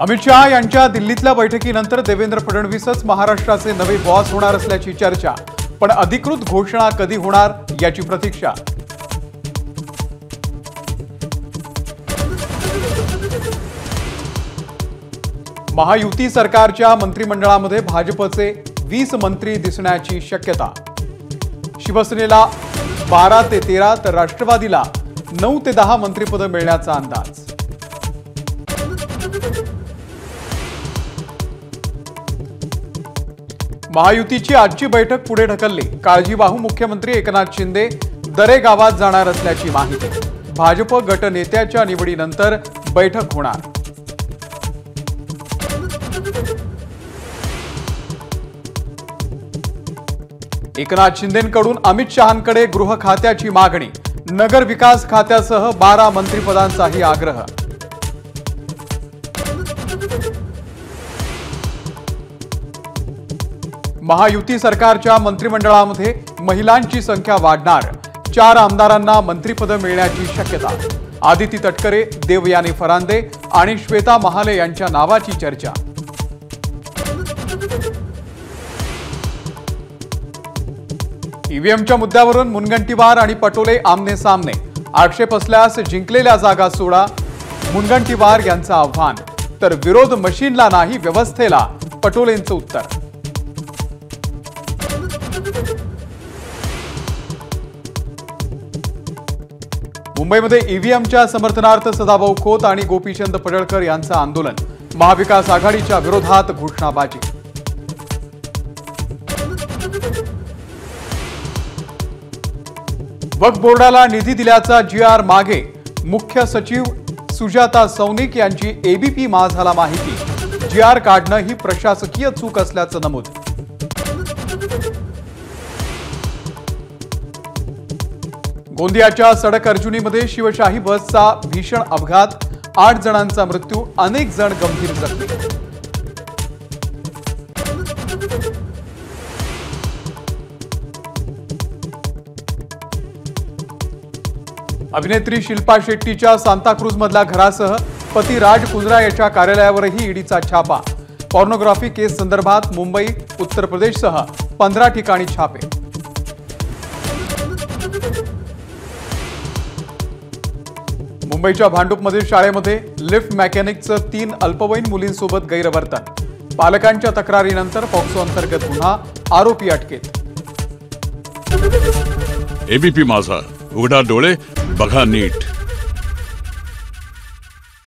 अमित शहा यांच्या दिल्लीतल्या बैठकीनंतर देवेंद्र फडणवीसच महाराष्ट्राचे नवे बॉस होणार असल्याची चर्चा, पण अधिकृत घोषणा कधी होणार याची प्रतीक्षा। महायुती सरकारच्या मंत्रिमंडळामध्ये भाजपचे 20 मंत्री दिसण्याची शक्यता। शिवसेनेला 12 ते 13 तर राष्ट्रवादीला 9 ते 10 मंत्रिपद मिळण्याचा अंदाज। महायुतीची आजची बैठक पुढे ढकलली। काळजीवाहू मुख्यमंत्री एकनाथ शिंदे दरे गावात जाणार असल्याची माहिती। भाजप गटनेत्याच्या निवडीनंतर बैठक होणार। एकनाथ शिंदेंकडून अमित शहांकडे गृह खात्याची मागणी। नगर विकास खात्यासह 12 मंत्रिपदांचाही आग्रह। महायुती सरकारच्या मंत्रिमंडळामध्ये महिलांची संख्या वाढणार। 4 आमदारांना मंत्रिपद मिळण्याची शक्यता। आदिती तटकरे, देवयानी फरांदे आणि श्वेता महाले यांच्या नावाची चर्चा। ईव्हीएमच्या मुद्द्यावरून मुनगंटीवार आणि पटोले आमने सामने। आक्षेप असल्यास जिंकलेल्या जागा सोडा, मुनगंटीवार यांचं आव्हान। तर विरोध मशीनला नाही व्यवस्थेला, पटोलेंचं उत्तर। मुंबईमध्ये ईव्हीएमच्या समर्थनार्थ सदाभाऊ खोत आणि गोपीचंद पडळकर यांचं आंदोलन। महाविकास आघाडीच्या विरोधात घोषणाबाजी। वक्फ बोर्डाला निधी दिल्याचा जीआर मागे। मुख्य सचिव सुजाता सौनिक यांची एबीपी माझाला माहिती। जीआर काढणं ही प्रशासकीय चूक असल्याचं नमूद। गोंदियाच्या सडक अर्जुनीमध्ये शिवशाही बसचा भीषण अपघात। 8 जणांचा मृत्यू, अनेक जण गंभीर जखमी। अभिनेत्री शिल्पा शेट्टीच्या सांताक्रूज मधल्या घरासह पती राज कुंद्रा याच्या कार्यालयावरही ईडीचा छापा। पॉर्नोग्राफी केस संदर्भात मुंबई, उत्तर प्रदेशसह 15 ठिकाणी छापे। मुंबईच्या भांडूपमधील शाळेमध्ये लिफ्ट मेकॅनिकचं 3 अल्पवयीन मुलींसोबत गैरवर्तन। पालकांच्या तक्रारीनंतर पॉक्सो अंतर्गत गुन्हा, आरोपी अटकेत। एबीपी माझा, उघडा डोळे बघा नीट।